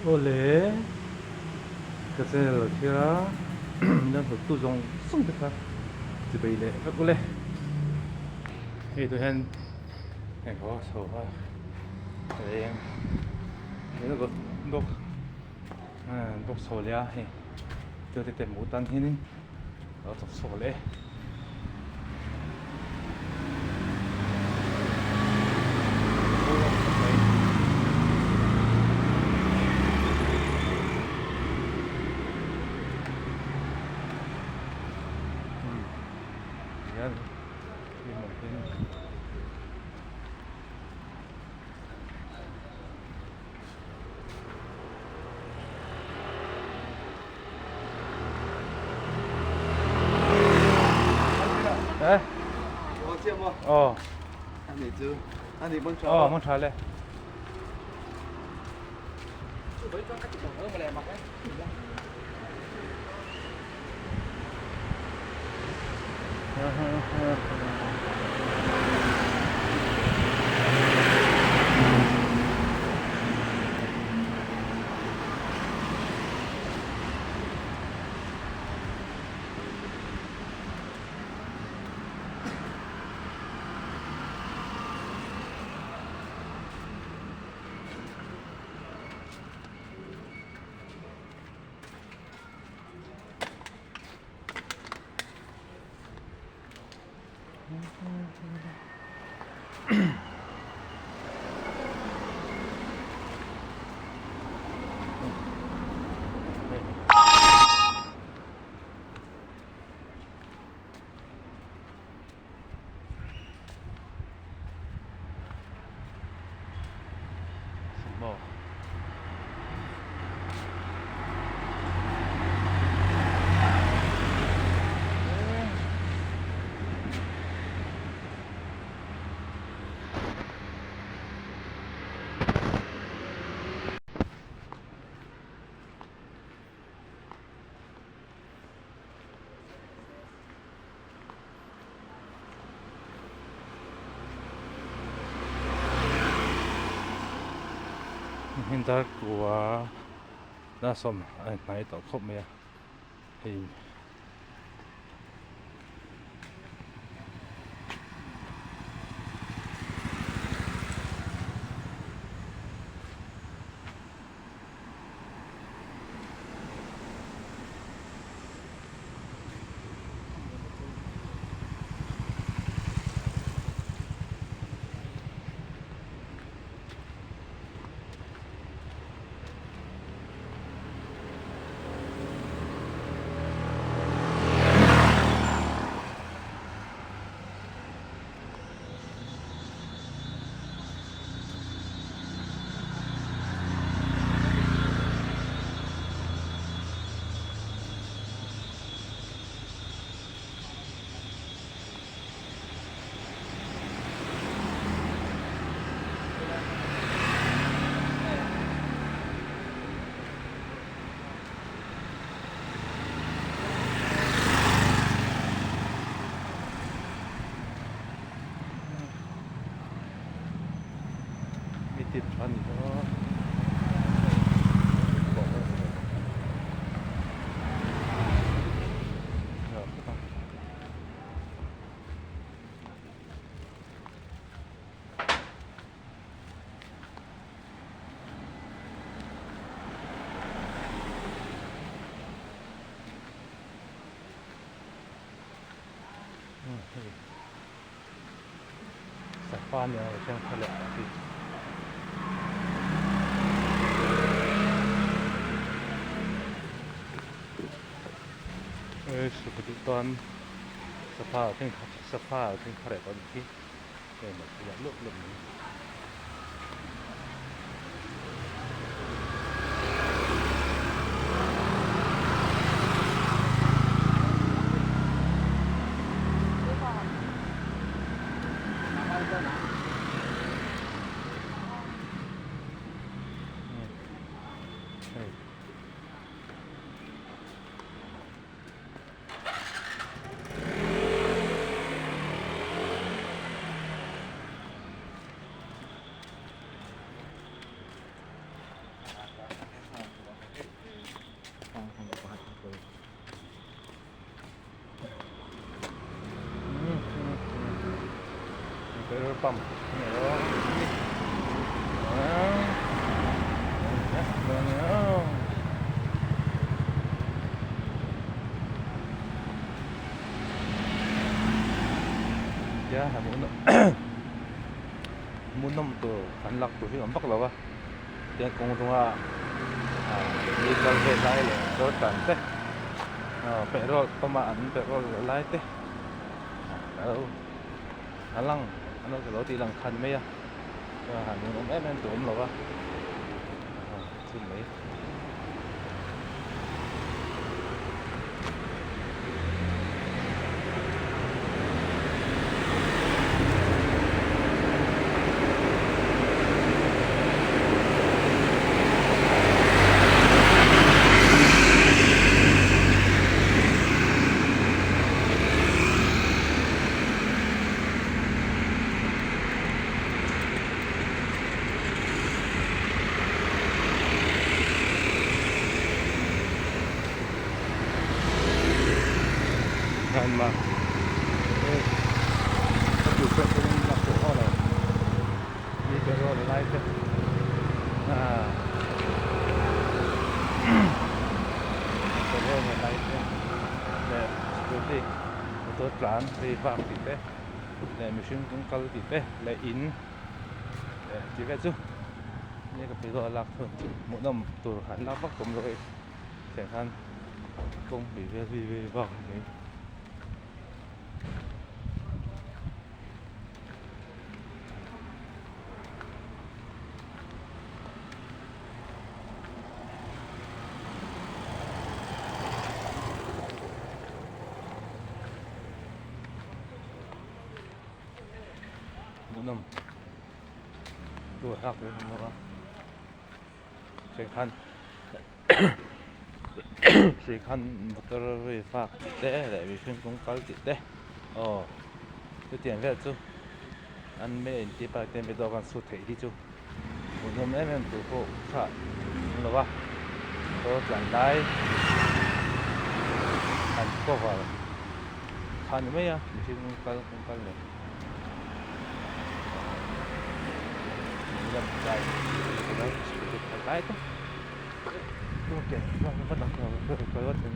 Olé, que c'est le tira, nên phải tu dùng sung được không? Thì bây giờ các cô lên, thì tôi hẹn hẹn có số ha, để em nếu có đọc đọc số lẻ thì tôi sẽ tìm một tan thế nên đọc số lẻ. Yan, yung mga tin. Eh? 我见过， Oh, 那你们 oh, muốn trả lại. 뭐. Hiện tại của đã xong anh này tàu khóc mẹ thìมีติดพันก็บอกว่าสักฟ้าเนี่ยช่างทะเลที่สุดตอนสภาพถึงสภาพถึงทะเลตอนที่เหมือนอยากลุกลง pump này đó giá là muốn nông từ hành lạc từ phía nam bắc là ba tiền công trung à đi câu về lại là số tận thế pero pamaan pero lại thế đâu anh lăng anh nói cái lối đi lăng khăn mấy à hành muốn ép em tụm rồi ba xin lấy ngàn mà các chủ quyền cũng là của họ này đi cái rồi lại thế cái rồi lại thế để cái gì tôi plan đi vào thì thế để mình cũng cần thì thế để in để chỉ biết chứ như cái rồi lạc thôi mỗi năm tôi hẳn lạc bắc cũng rồi chẳng hạn không bị về vào cái năm tuổi học đấy nó sẽ khăn sẽ khăn một cái về phạt để vì xuyên cũng có tiền đấy cái tiền về chứ anh mấy đi bài tiền về đó còn số thể đi chứ một hôm em tụ hộ phạt nó ba tôi làm đai anh có vào khăn mấy à vì xuyên cũng có này làm lại cái đấy thôi ok vâng bắt đầu coi bắt đến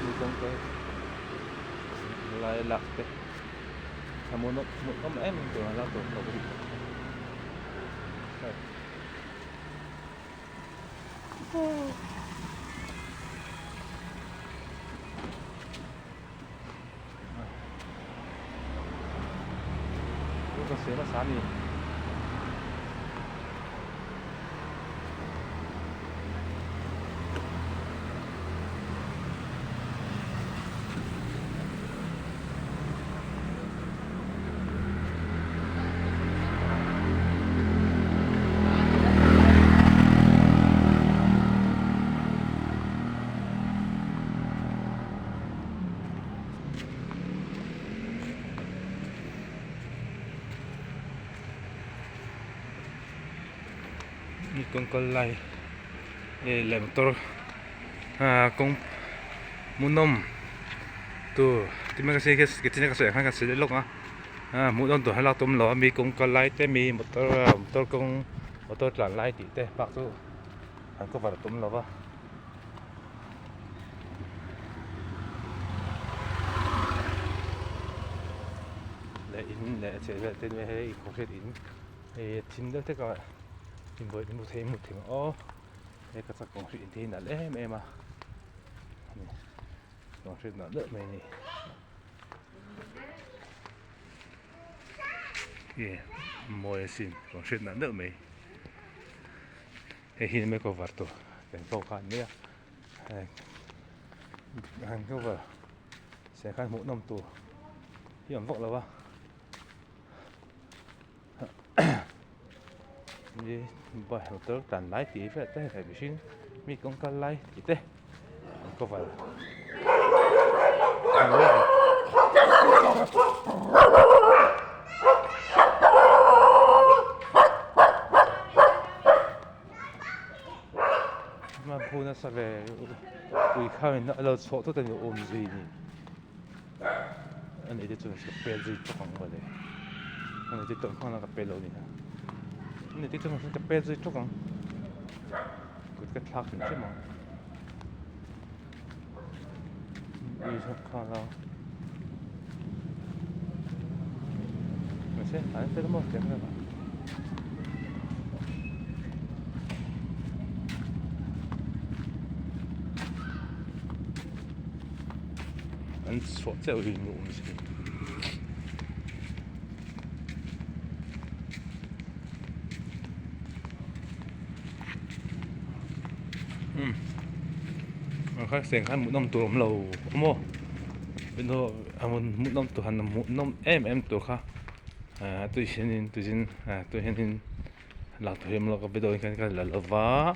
đi con cái lại lạc đấy muốn nó em tưởng là tưởng đâu có gì có xế nó sáng gì con lại làm motor con muốn nôm tu thì mấy cái này cái sợi cái sợi lốc muốn nôm tu hay là tôm lò mi con lại thế mi motor con motor là lại thì thế bác số anh có phải là tôm lò ba để sẽ về tên về không sẽ in thì chính đó thế cả thì với một thêm đây cái con chuyện thì là lẽ em à con chuyện là đỡ mày này yeah mua xin con chuyện là đỡ mày thì mấy con vật to cái câu khăn nữa hàng câu vật sẽ khai mỗi năm tù hiểm vọng là ba như vậy một tớ tràn lái tí phải thế phải bị xin mi công can lái tí thế có phải mà phu nó sẽ về tùy khai nó là số tôi tên ôm gì nhỉ thì chúng sẽ bê gì cho con vào đây này thì tụi con là cái bê lâu đi ha này thì chúng sẽ bê gì cho con cái thắc mình chứ mà đi cho con là mình sẽ phải tới một cái nữa anh所在的路是。khác xiềng khăn mũi nông tù ống lầu mô bên đó mũi nông tù hẳn mũi nông em tù khác tôi xin tôi hiện lạc thời em lo cái bên đó cái là vá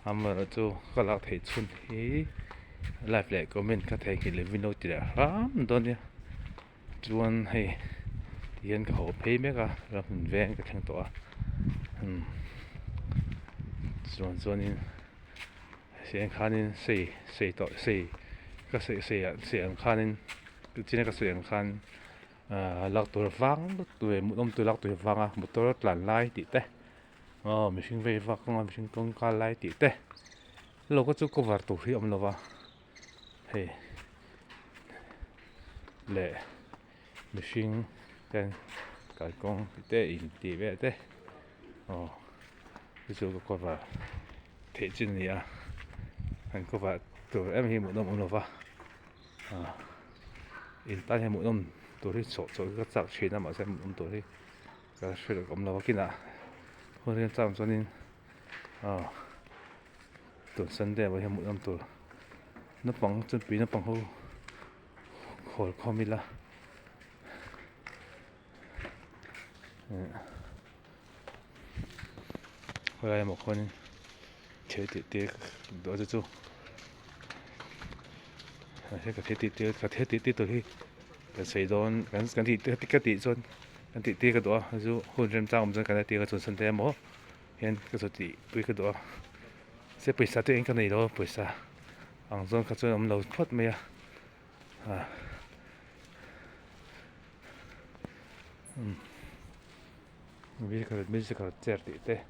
mà nó cho cái lạc thể chun thì lại lại comment cái thể cái level nó chỉ là lắm đó nha chuan hay hiện cái hộp pay mấy cái là mình vẽ cái thằng tổ chuan nên xiềng khăn xây tổ xây cái xiềng khăn cái trên cái xiềng khăn lạc tuổi vàng tuổi một năm tuổi lạc tuổi vàng một tuổi lăn lai tít té mình xin về vác mình xin công cá lai tít té lâu có chút có vật tuổi ông lâu vào hey lệ mình xin cái công té in tít về té cái chỗ có vật thể trên này anh có vật tuổi em hi một năm ông lâu vào in ta hi một năm tuổi số cái chặt chuyện mà xem một tuổi cái chuyện là ông lâu kia nè hôm nay chăm cho nên tuổi sinh đẹp với một năm tuổi nó bằng chuẩn bị nó bằng hô khổ không biết là hôm nay một con chơi tiệt đó cho chú cái thế tiệt tôi cái xây đón cái tiệt chôn cái tiệt cái đó chú hôm nay chăm cho cái tiệt cái chôn sinh đẹp mà hiện cái số tiệt cái đó sẽ bị sát tới cái này đó bị sát anh dọn cái chỗ ông lâu thoát mày bây giờ cái chết đi thế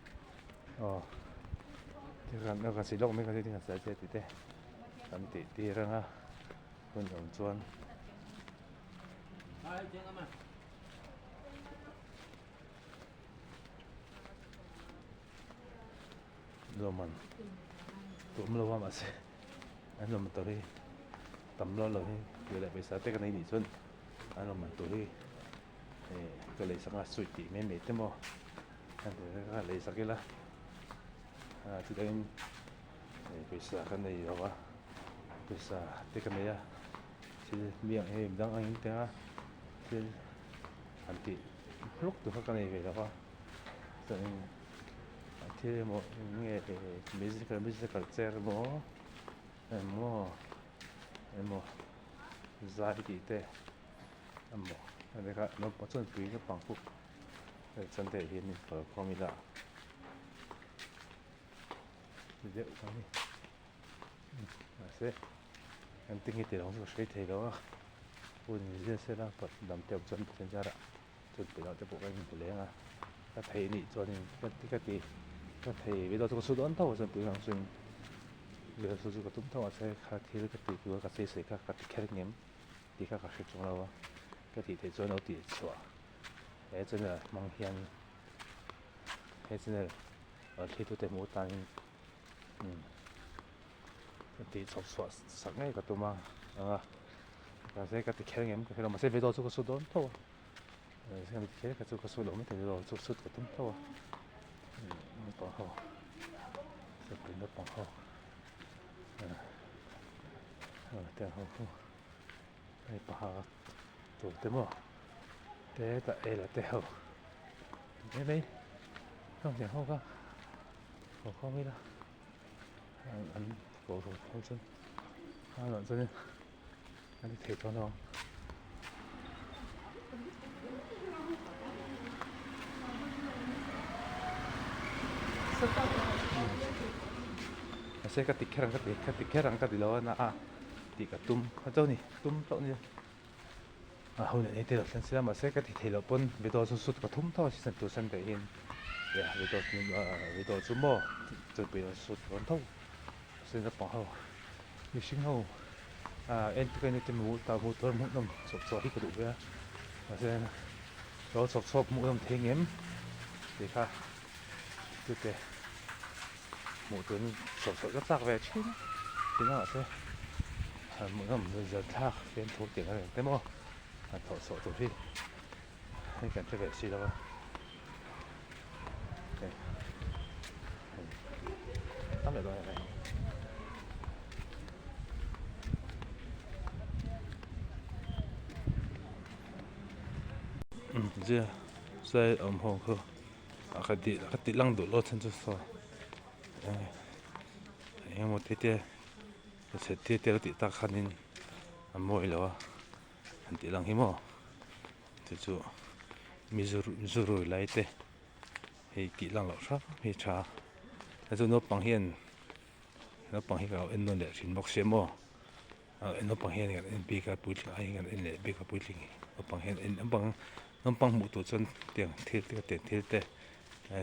cái cái xí lông mấy cái gì cái sẽ chết đi thế cái tí rằng á con giống chuan rồi mình tụi mình lâu mà sẽ anh làm tụi đi tầm lo rồi rồi lại bị sát cái này đi xuân anh làm tụi đi cái lấy sang là suy tỉ mấy mấy thế mà anh cái lấy sang cái là thì đây bị sát cái này rồi bị sát cái này thì miệng em đang anh thế thì anh thì lúc từ cái này về đó cho nên thì một nghe musical chair em giải thì thế 내가 너 버튼 부위가 방법 전대 hiện ở formula 이제 우선이 sẽ em tinh cái đó rồi cái thế đó buồn như sẽ là bật đầm tiêu chân trên ra đã chuẩn bị nó cho bộ anh của lấy các thầy nị cho nên các thầy bây giờ có số đón tàu rồi bị hàng xuyên bây giờ số có túng tàu sẽ khai thi cái tỷ của các xây các cái nghiệm thì các cái trong đâu cái thị cho nó tỷ chua cái chân là mang hiền cái chân là ở khi tôi tìm một tan cái tỷ chọc xóa sáng ngay cái tụi mà cái sẽ cái khéo nghiệm cái mà sẽ về đó cho có số đón thôi xem thì khéo cái số đón mới thành rồi số cái tấm thôi nó bỏ hồ sẽ bị nó bỏ hồ tiền hồ không đây bỏ hồ tụi thế mà thế tại là tèo thế đấy không thể không không biết đâu anh cổ rồi không chân lợn chân anh đi thể cho nó sẽ cái tikheran cái lo na thì cả tum ở đâu nè tum chỗ nè hôm nay thì là sẽ mà sẽ cái thì là bốn vì đó số suất có thúng thôi chỉ cần tu sân để in vì đó số mò từ bây giờ suất vẫn thâu xin nó bỏ hậu như sinh hậu em cái này thì mua tôi muốn nằm sốt sốt hết cái đủ vậy mà sẽ đó sốt sốt mua nằm thêm em để khác từ từ mua tôi sốt sốt rất sắc về chứ thì nó sẽ mua nằm giờ thác bên thuộc tiền cái này thế mà thọ sốt tôi đi hay cần phải vệ sinh đâu tắm lại rồi này giờ sẽ hông khô cái tí lăng đủ lót chân cho sao em một tí sẽ tí tí ta khăn in mồi rồi anh tí lăng hiểm thì chú Mizuru lại thế thì kỹ năng lọc sắc thì cha là nó bằng hiện cái anh nó để xin bóc xem mà nó bằng hiện cái anh bị cái bụi cái anh lại bị cái bụi linh nó bằng hiện nó bằng một tổ chân tiền thế rồi thì thế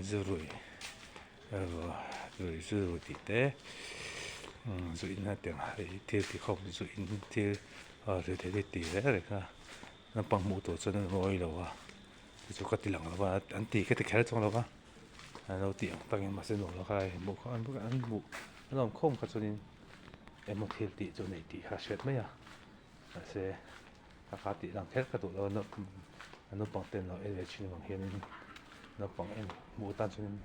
rồi là tiền thì không rồi thì rồi thế thì đấy nó bằng một tổ chân ngồi rồi chú cái tí lăng là và anh tí cái kéo trong là và đầu tiên tăng em mà sẽ nổ là cái bộ con bức anh bộ nó làm không cái cho nên em một thiên tỷ cho này tỷ khá sệt mấy à sẽ các tỷ lăng hết cái tụ nó bằng tiền nó em chuyên bằng hiện nó bằng em bộ tan cho nên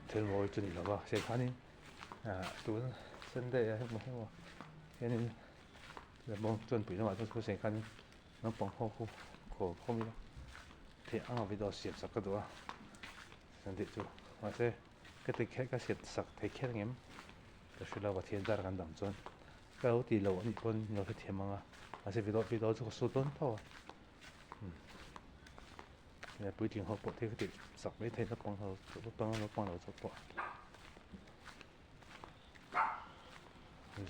thêm rồi cho nên là và sẽ khá nên tụ sân đây hết mà thế nên là mong chuẩn bị nó mà tôi sẽ khá nó bằng không biết thì ăn ở video xịt sặc cái đó nên thì chú mà sẽ cái xịt sặc thì khét em cái sự là vật thiên giaกันđẳng chân cái đầu tiên là anh con nó phải thêm mà sẽ video chú có số tốn thôi này buổi chiều họ bộ thì cái sặc mấy thế nó bằng nó sắp bộ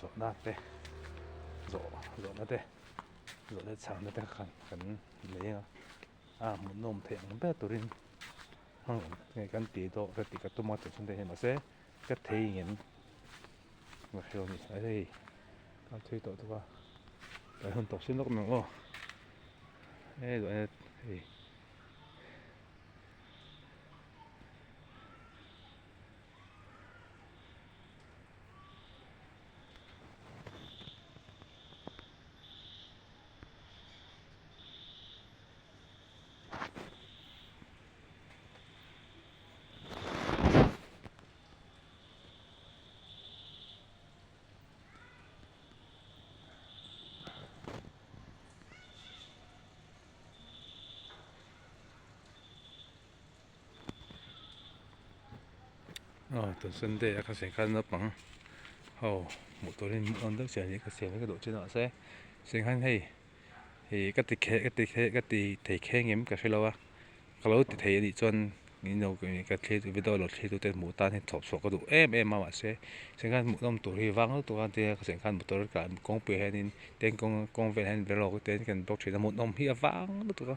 rồi nát đây rồi nát đây rồi để sáng nó để khăn lấy một nôm thèm nó bé tuổi in ngày cái tí đó cái tí cái tomato trong đây mà sẽ cái thấy nghiền mà khi mình thấy đây cái thấy đó thôi cái hơn tộc xin nó cũng ngon rồi tuần xuân đây các sản phẩm nó bằng một tối lên một con nước chảy những cái xe cái độ trên đó sẽ hành hay thì cái tì thấy khe ngém cái lâu à kalau thấy đi chọn những đâu cái khe từ video lọt khe từ tên mũ tan hay thọp sọ cái độ em mà sẽ hành một năm tuổi thì vắng tuổi thì sẽ hành một tuổi cả công việc hay nên tên công việc hay về lâu cái tên cái blockchain là một năm hi vắng tụi con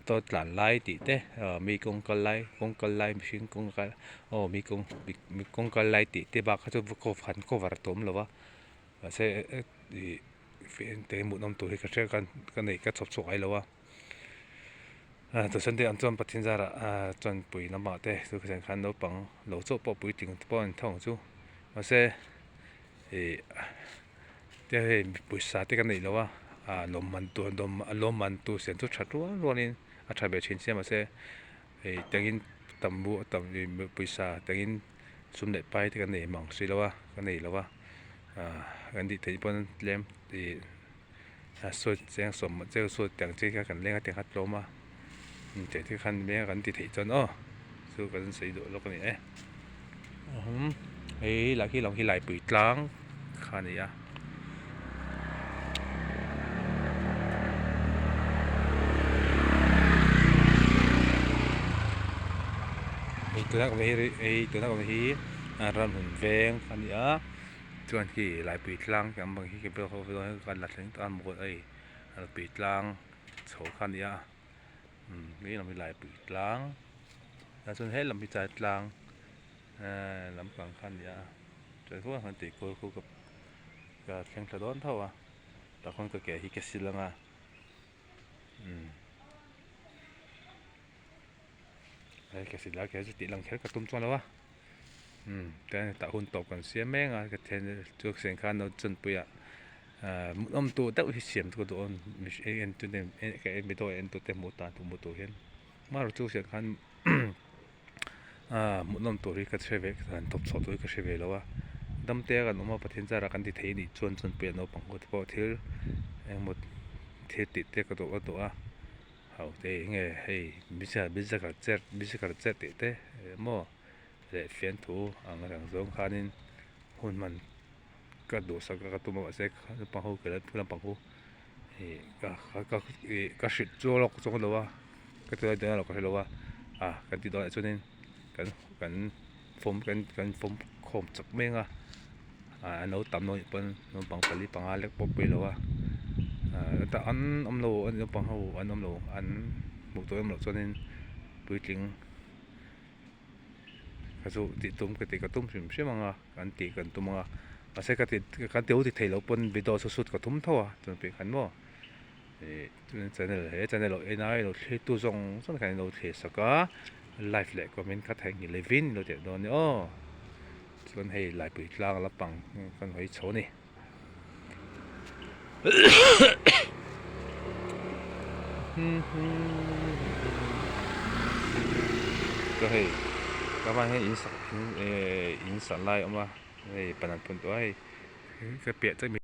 tôi làm lại thì thế mi công cái lại machine công cái mi công cái lại thì thế bác cho vô phản có vào tóm rồi và sẽ thì một năm tuổi cái này cái thọp sọ hay rồi tôi xin anh chọn bắt thiên gia là chọn bùi nằm bảo thế tôi sẽ khán đấu bằng lỗ chỗ bỏ bùi tiếng bỏ thông chú mà sẽ thì bùi sa cái này là lom man tu sen tu chặt luôn nên thay về trên xe mà sẽ tiếng tầm bùi sa tiếng sum để bay cái này mỏng xí là cái này là cái này thấy bọn lem thì số tiếng sum số tiếng chỉ cái lên tiếng hát lỗ mà chạy thì khăn bé gắn thì thấy cho nó số cái xây độ lúc này ấy là khi lòng khi lại bị trắng khăn này tôi nói còn hi ram hình veng khăn này tuần khi lại bị trắng cái bằng khi cái bữa gần là thành toàn một ấy bị trắng chầu khăn đi à nghĩ là mình lại bị láng là xuân hết là mình chạy láng làm bằng khăn đi à trời phúc hàng tỷ cô gặp cả khen cả đón thâu à là con cái hi cái xí lăng à đây cái xí lá cái chỉ lăng khét cả tum cho đâu à cái tạo hôn tộc còn xé meng à cái thêm trước sen khăn nó chân bự à tu tạo hi xiêm tu đồ mình en tu nem cái bị tôi en tu tem một tu hen mà rồi trước sen khăn một tu hi cái xe về cái top số tu cái xe về đâu à đâm téกันmàประเทศจะรักกันที่ไทยนี่ชวนเปลี่ยนเอาปังก็พอเที่ยวหมดเที่ยวติดเที่ยวก็ตัวเขาเที่ยงให้บิสกัดเจ็ดติดเต้หม้อเด็ดเฟียนถูอ่างกระสังสงขานินหุ่นมันก็ดูสักก็ตัวมันเซ็กปังหูเกิดเพื่อนปังหูก็สิจ้วล็อกจงก็รู้ว่าก็ตัวเดียวเราก็ให้รู้ว่ากันติดต่อช่วงนี้กันฟมโคมจักเม้งnấu tắm nồi bên nấu bằng phải bằng hai lát bột bì rồi ta ăn âm lô ăn bằng hậu ăn âm lô ăn một tối âm lô cho nên bữa chính cái số thì tôm cái tôm xìm xìm mà ăn thì cái tôm mà sẽ cái tiêu thì thấy lâu bên bị đổ sút cái tôm thua cho nên cái mỏ cho nên là cái này là khi tu dùng xong cái là thì sao cả life lại của mình cắt thành như living rồi thì đó nữaส่วนให้หลายปีล่างรับปังกันไว้โชว์นี่ก็ให้ก็มาให้อินสันไล่ออกมาให้ปนัดผลตัวให้ก็เปียกจะมี